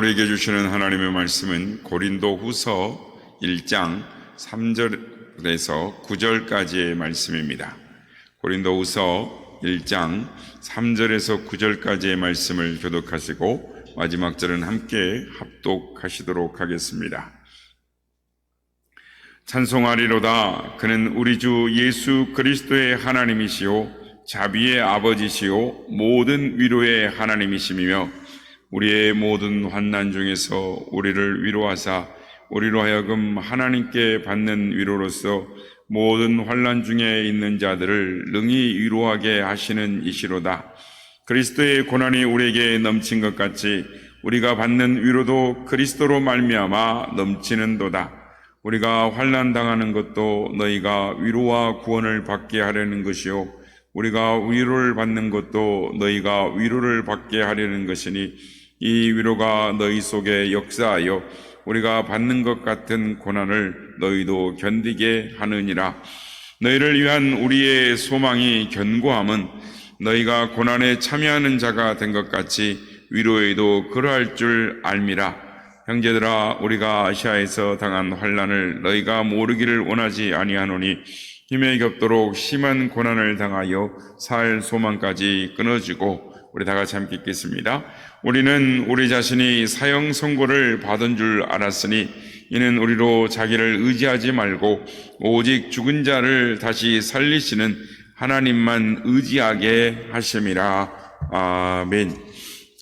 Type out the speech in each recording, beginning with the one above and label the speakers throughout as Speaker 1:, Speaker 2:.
Speaker 1: 우리에게 주시는 하나님의 말씀은 고린도후서 1장 3절에서 9절까지의 말씀입니다. 고린도후서 1장 3절에서 9절까지의 말씀을 교독하시고 마지막 절은 함께 합독하시도록 하겠습니다. 찬송하리로다. 그는 우리 주 예수 그리스도의 하나님이시요 자비의 아버지시요 모든 위로의 하나님이시며 우리의 모든 환난 중에서 우리를 위로하사 우리로 하여금 하나님께 받는 위로로서 모든 환난 중에 있는 자들을 능히 위로하게 하시는 이시로다. 그리스도의 고난이 우리에게 넘친 것 같이 우리가 받는 위로도 그리스도로 말미암아 넘치는도다. 우리가 환난 당하는 것도 너희가 위로와 구원을 받게 하려는 것이요 우리가 위로를 받는 것도 너희가 위로를 받게 하려는 것이니 이 위로가 너희 속에 역사하여 우리가 받는 것 같은 고난을 너희도 견디게 하느니라. 너희를 위한 우리의 소망이 견고함은 너희가 고난에 참여하는 자가 된 것 같이 위로에도 그러할 줄 알미라. 형제들아, 우리가 아시아에서 당한 환난을 너희가 모르기를 원하지 아니하노니 힘에 겹도록 심한 고난을 당하여 살 소망까지 끊어지고. 우리 다 같이 함께 읽겠습니다. 우리는 우리 자신이 사형 선고를 받은 줄 알았으니 이는 우리로 자기를 의지하지 말고 오직 죽은 자를 다시 살리시는 하나님만 의지하게 하심이라. 아멘.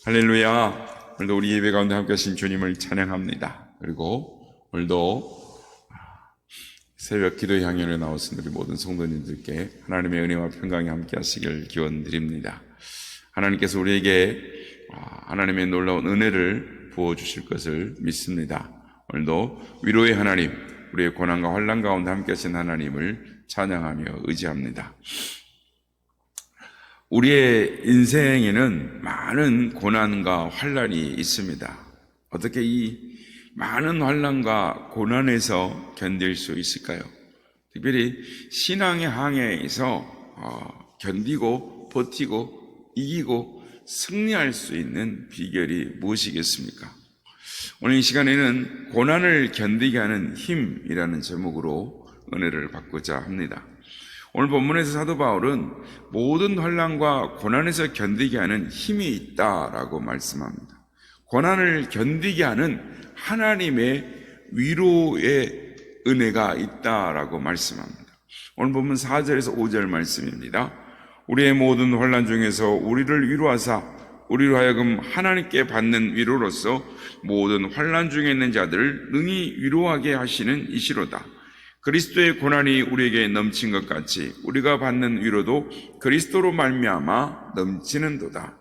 Speaker 1: 할렐루야. 오늘도 우리 예배 가운데 함께 하신 주님을 찬양합니다. 그리고 오늘도 새벽 기도 향연에 나오신 우리 모든 성도님들께 하나님의 은혜와 평강이 함께 하시길 기원드립니다. 하나님께서 우리에게 하나님의 놀라운 은혜를 부어주실 것을 믿습니다. 오늘도 위로의 하나님, 우리의 고난과 환난 가운데 함께 하신 하나님을 찬양하며 의지합니다. 우리의 인생에는 많은 고난과 환난이 있습니다. 어떻게 이 많은 환난과 고난에서 견딜 수 있을까요? 특별히 신앙의 항해에서 견디고 버티고 이기고 승리할 수 있는 비결이 무엇이겠습니까? 오늘 이 시간에는 고난을 견디게 하는 힘이라는 제목으로 은혜를 받고자 합니다. 오늘 본문에서 사도 바울은 모든 환난과 고난에서 견디게 하는 힘이 있다라고 말씀합니다. 고난을 견디게 하는 하나님의 위로의 은혜가 있다라고 말씀합니다. 오늘 본문 4절에서 5절 말씀입니다. 우리의 모든 환난 중에서 우리를 위로하사 우리로 하여금 하나님께 받는 위로로서 모든 환난 중에 있는 자들을 능히 위로하게 하시는 이시로다. 그리스도의 고난이 우리에게 넘친 것 같이 우리가 받는 위로도 그리스도로 말미암아 넘치는도다.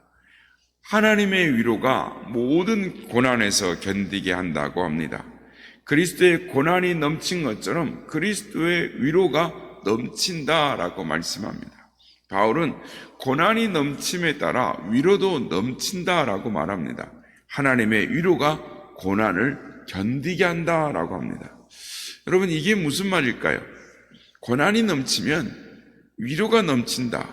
Speaker 1: 하나님의 위로가 모든 고난에서 견디게 한다고 합니다. 그리스도의 고난이 넘친 것처럼 그리스도의 위로가 넘친다라고 말씀합니다. 바울은 고난이 넘침에 따라 위로도 넘친다라고 말합니다. 하나님의 위로가 고난을 견디게 한다라고 합니다. 여러분, 이게 무슨 말일까요? 고난이 넘치면 위로가 넘친다.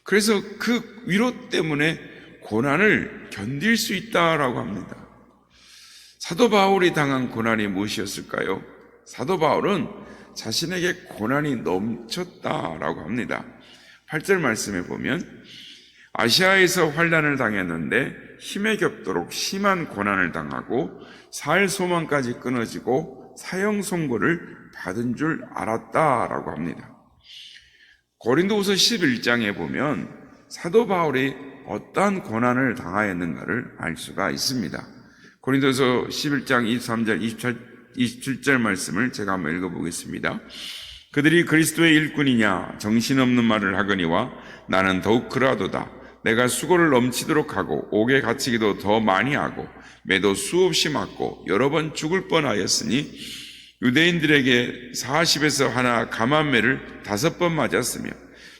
Speaker 1: 그래서 그 위로 때문에 고난을 견딜 수 있다라고 합니다. 사도 바울이 당한 고난이 무엇이었을까요? 사도 바울은 자신에게 고난이 넘쳤다라고 합니다. 8절 말씀에 보면 아시아에서 환난을 당했는데 힘에 겹도록 심한 고난을 당하고 살 소망까지 끊어지고 사형 선고를 받은 줄 알았다라고 합니다. 고린도후서 11장에 보면 사도 바울이 어떠한 고난을 당하였는가를 알 수가 있습니다. 고린도후서 11장 23절 27절 말씀을 제가 한번 읽어보겠습니다. 그들이 그리스도의 일꾼이냐 정신없는 말을 하거니와 나는 더욱 그러하도다. 내가 수고를 넘치도록 하고 옥에 갇히기도 더 많이 하고 매도 수없이 맞고 여러 번 죽을 뻔하였으니 유대인들에게 40에서 하나 감한매를 5번 맞았으며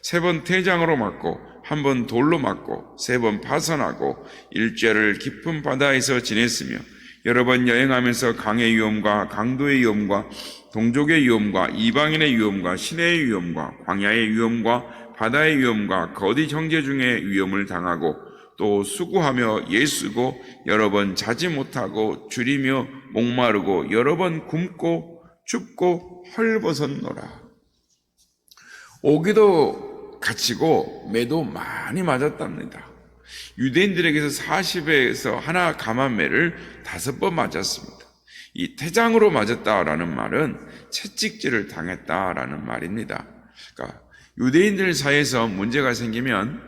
Speaker 1: 3번 태장으로 맞고 1번 돌로 맞고 3번 파선하고 일주일을 깊은 바다에서 지냈으며 여러 번 여행하면서 강의 위험과 강도의 위험과 동족의 위험과 이방인의 위험과 시내의 위험과 광야의 위험과 바다의 위험과 거짓 형제 중에 위험을 당하고 또 수고하며 예수고 여러 번 자지 못하고 줄이며 목마르고 여러 번 굶고 춥고 헐벗었노라. 오기도 갇히고 매도 많이 맞았답니다. 유대인들에게서 40에서 하나 감한매를 5번 맞았습니다. 이 태장으로 맞았다라는 말은 채찍질을 당했다라는 말입니다. 그러니까 유대인들 사이에서 문제가 생기면,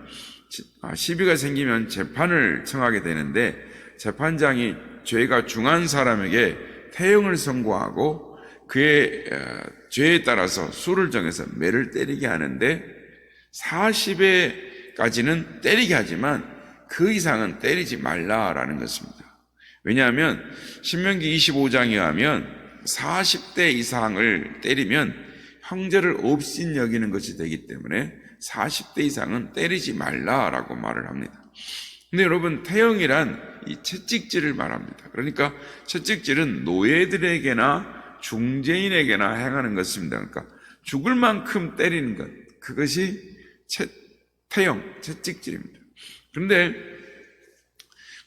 Speaker 1: 시비가 생기면 재판을 청하게 되는데, 재판장이 죄가 중한 사람에게 태형을 선고하고 그의 죄에 따라서 수를 정해서 매를 때리게 하는데, 40회까지는 때리게 하지만 그 이상은 때리지 말라라는 것입니다. 왜냐하면 신명기 25장에 하면 40대 이상을 때리면 형제를 없인 여기는 것이 되기 때문에 40대 이상은 때리지 말라라고 말을 합니다. 근데 여러분, 태형이란 이 채찍질을 말합니다. 그러니까 채찍질은 노예들에게나 중재인에게나 행하는 것입니다. 그러니까 죽을 만큼 때리는 것, 그것이 태형, 채찍질입니다. 그런데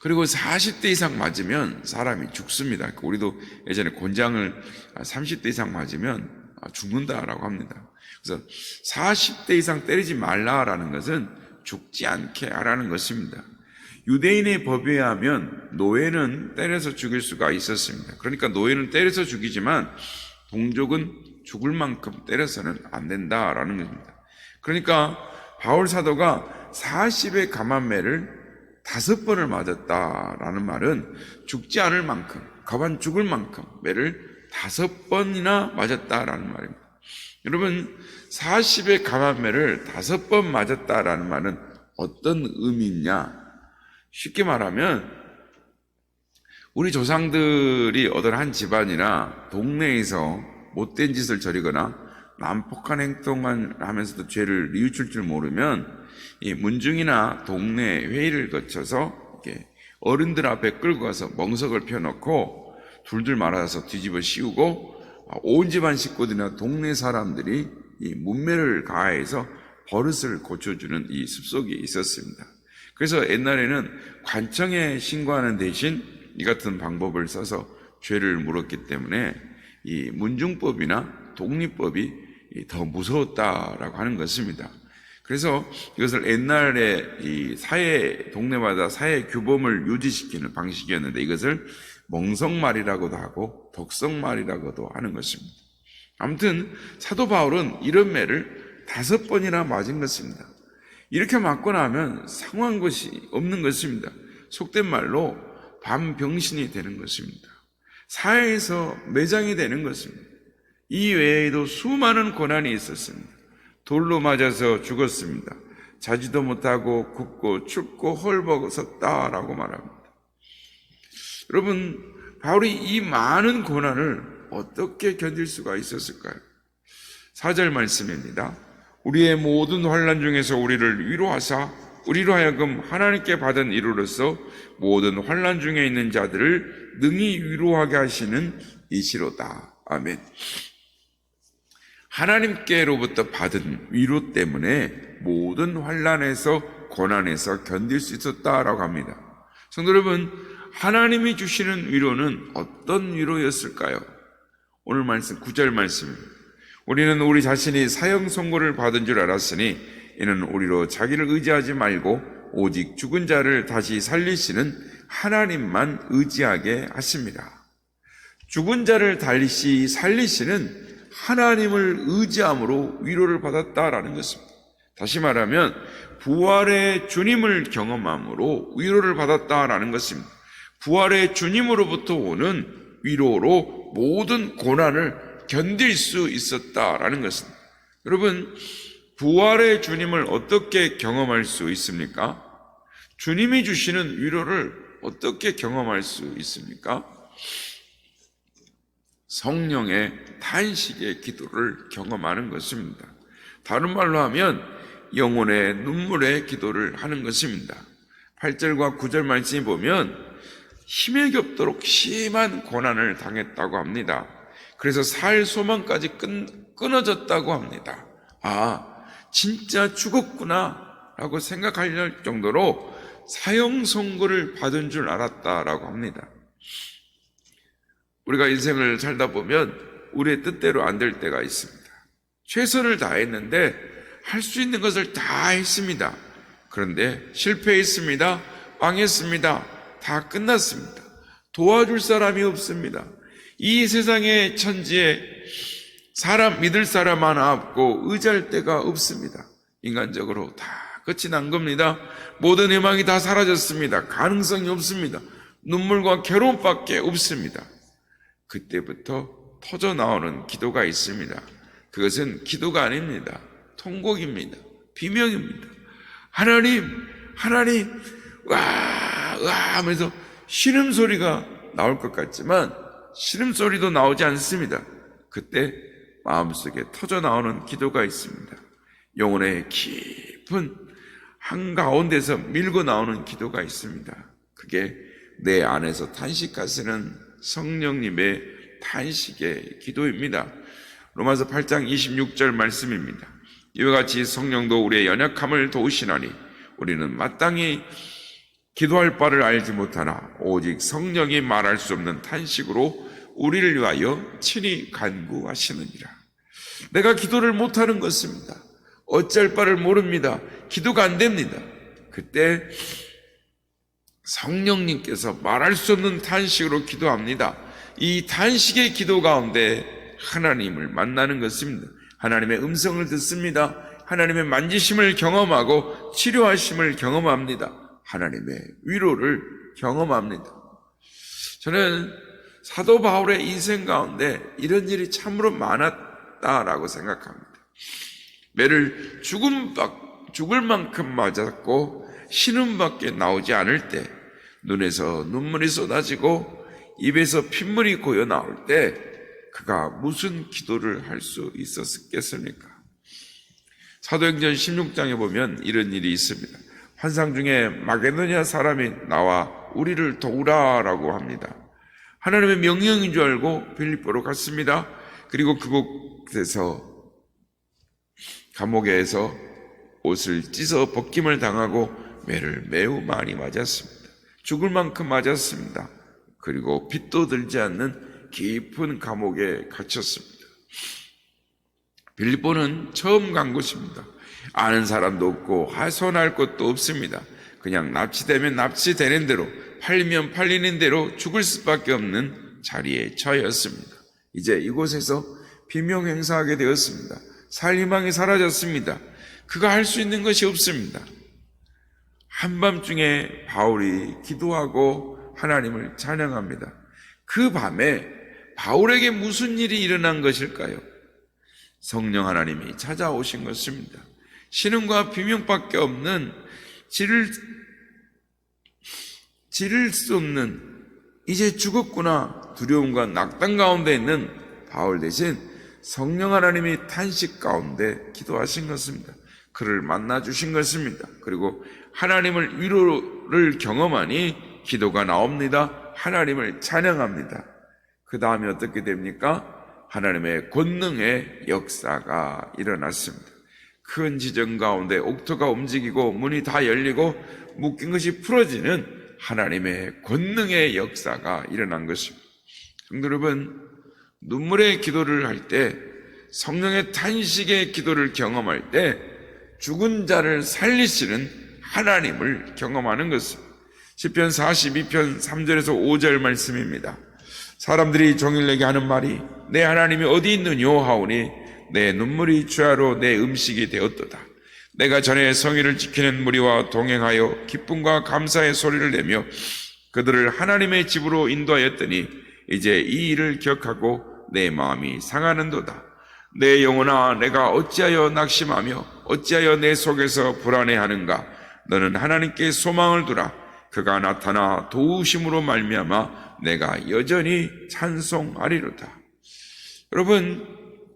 Speaker 1: 그리고 40대 이상 맞으면 사람이 죽습니다. 우리도 예전에 곤장을 30대 이상 맞으면 죽는다라고 합니다. 그래서 40대 이상 때리지 말라라는 것은 죽지 않게 하라는 것입니다. 유대인의 법에 의하면 노예는 때려서 죽일 수가 있었습니다. 그러니까 노예는 때려서 죽이지만 동족은 죽을 만큼 때려서는 안 된다라는 겁니다. 그러니까 바울 사도가 40의 감한매를 5번을 맞았다라는 말은 죽지 않을 만큼, 가만 죽을 만큼 매를 5번이나 맞았다라는 말입니다. 여러분, 40의 감한매를 5번 맞았다라는 말은 어떤 의미냐? 쉽게 말하면 우리 조상들이 어떤 한 집안이나 동네에서 못된 짓을 저리거나 난폭한 행동을 하면서도 죄를 뉘우칠 줄 모르면 이 문중이나 동네 회의를 거쳐서 이렇게 어른들 앞에 끌고 가서 멍석을 펴놓고 둘둘 말아서 뒤집어 씌우고 온 집안 식구들이나 동네 사람들이 이 문매를 가해서 버릇을 고쳐주는 이 습속이 있었습니다. 그래서 옛날에는 관청에 신고하는 대신 이 같은 방법을 써서 죄를 물었기 때문에 이 문중법이나 독립법이 더 무서웠다라고 하는 것입니다. 그래서 이것을 옛날에 이 동네마다 사회 규범을 유지시키는 방식이었는데 이것을 멍석말이라고도 하고 덕석말이라고도 하는 것입니다. 아무튼 사도 바울은 이런 매를 5번이나 맞은 것입니다. 이렇게 맞고 나면 상한 것이 없는 것입니다. 속된 말로 반병신이 되는 것입니다. 사회에서 매장이 되는 것입니다. 이 외에도 수많은 고난이 있었습니다. 돌로 맞아서 죽었습니다. 자지도 못하고 굽고 춥고 헐벗었다라고 말합니다. 여러분, 바울이 이 많은 고난을 어떻게 견딜 수가 있었을까요? 4절 말씀입니다. 우리의 모든 환난 중에서 우리를 위로하사 우리로 하여금 하나님께 받은 이로로서 모든 환난 중에 있는 자들을 능히 위로하게 하시는 이시로다. 아멘. 하나님께로부터 받은 위로 때문에 모든 환난에서 고난에서 견딜 수 있었다라고 합니다. 성도 여러분, 하나님이 주시는 위로는 어떤 위로였을까요? 오늘 말씀 9절 말씀입니다. 우리는 우리 자신이 사형 선고를 받은 줄 알았으니 이는 우리로 자기를 의지하지 말고 오직 죽은 자를 다시 살리시는 하나님만 의지하게 하십니다. 죽은 자를 다시 살리시는 하나님을 의지함으로 위로를 받았다라는 것입니다. 다시 말하면 부활의 주님을 경험함으로 위로를 받았다라는 것입니다. 부활의 주님으로부터 오는 위로로 모든 고난을 견딜 수 있었다라는 것입니다. 여러분, 부활의 주님을 어떻게 경험할 수 있습니까? 주님이 주시는 위로를 어떻게 경험할 수 있습니까? 성령의 탄식의 기도를 경험하는 것입니다. 다른 말로 하면 영혼의 눈물의 기도를 하는 것입니다. 8절과 9절 말씀에 보면 힘에 겹도록 심한 고난을 당했다고 합니다. 그래서 살 소망까지 끊어졌다고 합니다. 아, 진짜 죽었구나 라고 생각할 정도로 사형 선고를 받은 줄 알았다라고 합니다. 우리가 인생을 살다 보면 우리의 뜻대로 안 될 때가 있습니다. 최선을 다했는데 할 수 있는 것을 다 했습니다. 그런데 실패했습니다. 망했습니다. 다 끝났습니다. 도와줄 사람이 없습니다. 이 세상의 천지에 믿을 사람 하나 없고 의지할 데가 없습니다. 인간적으로 다 끝이 난 겁니다. 모든 희망이 다 사라졌습니다. 가능성이 없습니다. 눈물과 괴로움밖에 없습니다. 그때부터 터져 나오는 기도가 있습니다. 그것은 기도가 아닙니다. 통곡입니다. 비명입니다. 하나님, 와 하면서 신음소리가 나올 것 같지만 신음소리도 나오지 않습니다. 그때 마음속에 터져 나오는 기도가 있습니다. 영혼의 깊은 한가운데서 밀고 나오는 기도가 있습니다. 그게 내 안에서 탄식하시는 성령님의 탄식의 기도입니다. 로마서 8장 26절 말씀입니다. 이와 같이 성령도 우리의 연약함을 도우시나니 우리는 마땅히 기도할 바를 알지 못하나 오직 성령이 말할 수 없는 탄식으로 우리를 위하여 친히 간구하시느니라. 내가 기도를 못하는 것입니다. 어쩔 바를 모릅니다. 기도가 안 됩니다. 그때 성령님께서 말할 수 없는 탄식으로 기도합니다. 이 탄식의 기도 가운데 하나님을 만나는 것입니다. 하나님의 음성을 듣습니다. 하나님의 만지심을 경험하고 치료하심을 경험합니다. 하나님의 위로를 경험합니다. 저는 사도 바울의 인생 가운데 이런 일이 참으로 많았다라고 생각합니다. 매를 죽을 만큼 맞았고 신음밖에 나오지 않을 때, 눈에서 눈물이 쏟아지고 입에서 핏물이 고여 나올 때 그가 무슨 기도를 할 수 있었겠습니까? 사도행전 16장에 보면 이런 일이 있습니다. 환상 중에 마게도냐 사람이 나와 우리를 도우라라고 합니다. 하나님의 명령인 줄 알고 빌립보로 갔습니다. 그리고 그곳에서 감옥에서 옷을 찢어 벗김을 당하고 매를 매우 많이 맞았습니다. 죽을 만큼 맞았습니다. 그리고 빛도 들지 않는 깊은 감옥에 갇혔습니다. 빌립보는 처음 간 곳입니다. 아는 사람도 없고 하소연할 것도 없습니다. 그냥 납치되면 납치되는 대로, 팔리면 팔리는 대로 죽을 수밖에 없는 자리에 처했습니다. 이제 이곳에서 비명 행사하게 되었습니다. 살 희망이 사라졌습니다. 그가 할 수 있는 것이 없습니다. 한밤중에 바울이 기도하고 하나님을 찬양합니다. 그 밤에 바울에게 무슨 일이 일어난 것일까요? 성령 하나님이 찾아오신 것입니다. 신음과 비명밖에 없는 지를 수 없는 이제 죽었구나 두려움과 낙담 가운데 있는 바울 대신 성령 하나님이 탄식 가운데 기도하신 것입니다. 그를 만나주신 것입니다. 그리고 하나님을 위로를 경험하니 기도가 나옵니다. 하나님을 찬양합니다. 그 다음에 어떻게 됩니까? 하나님의 권능의 역사가 일어났습니다. 큰 지정 가운데 옥토가 움직이고 문이 다 열리고 묶인 것이 풀어지는 하나님의 권능의 역사가 일어난 것입니다. 성도 여러분, 눈물의 기도를 할 때, 성령의 탄식의 기도를 경험할 때 죽은 자를 살리시는 하나님을 경험하는 것입니다. 시편 42편 3절에서 5절 말씀입니다. 사람들이 종일 내게 하는 말이 내 하나님이 어디 있느뇨 하오니 내 눈물이 주야로 내 음식이 되었도다. 내가 전에 성의를 지키는 무리와 동행하여 기쁨과 감사의 소리를 내며 그들을 하나님의 집으로 인도하였더니 이제 이 일을 기억하고 내 마음이 상하는도다. 내 영혼아, 내가 어찌하여 낙심하며 어찌하여 내 속에서 불안해하는가? 너는 하나님께 소망을 두라. 그가 나타나 도우심으로 말미암아 내가 여전히 찬송하리로다. 여러분,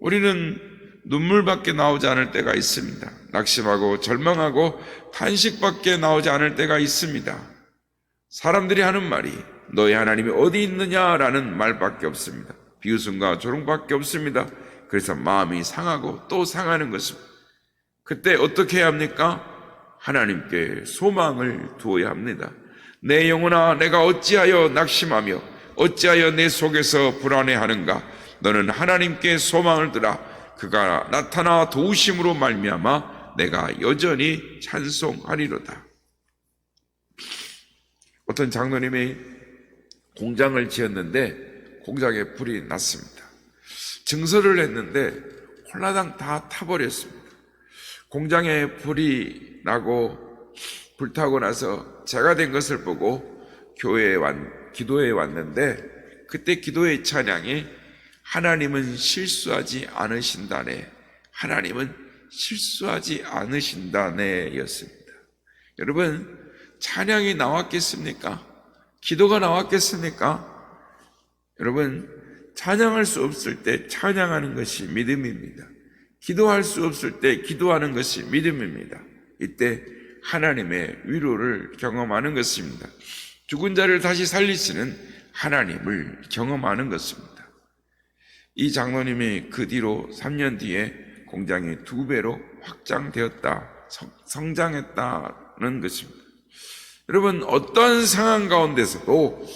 Speaker 1: 우리는 눈물밖에 나오지 않을 때가 있습니다. 낙심하고 절망하고 탄식밖에 나오지 않을 때가 있습니다. 사람들이 하는 말이 너희 하나님이 어디 있느냐라는 말밖에 없습니다. 비웃음과 조롱밖에 없습니다. 그래서 마음이 상하고 또 상하는 것입니다. 그때 어떻게 해야 합니까? 하나님께 소망을 두어야 합니다. 내 영혼아, 내가 어찌하여 낙심하며 어찌하여 내 속에서 불안해하는가? 너는 하나님께 소망을 두라. 그가 나타나 도우심으로 말미암아 내가 여전히 찬송하리로다. 어떤 장로님이 공장을 지었는데 공장에 불이 났습니다. 증설을 했는데 홀라당 다 타버렸습니다. 공장에 불이 나고 불타고 나서 제가 된 것을 보고 기도에 왔는데, 그때 기도의 찬양이 하나님은 실수하지 않으신다네, 하나님은 실수하지 않으신다네 였습니다. 여러분, 찬양이 나왔겠습니까? 기도가 나왔겠습니까? 여러분, 찬양할 수 없을 때 찬양하는 것이 믿음입니다. 기도할 수 없을 때 기도하는 것이 믿음입니다. 이때 하나님의 위로를 경험하는 것입니다. 죽은 자를 다시 살리시는 하나님을 경험하는 것입니다. 이 장로님이 그 뒤로 3년 뒤에 공장이 2배로 확장되었다, 성장했다는 것입니다. 여러분, 어떠한 상황 가운데서도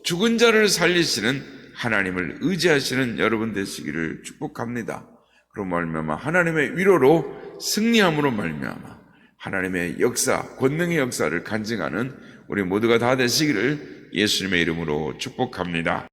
Speaker 1: 죽은 자를 살리시는 하나님을 의지하시는 여러분 되시기를 축복합니다. 그런 말미암아 하나님의 위로로 승리함으로 말미암아 하나님의 역사, 권능의 역사를 간증하는 우리 모두가 다 되시기를 예수님의 이름으로 축복합니다.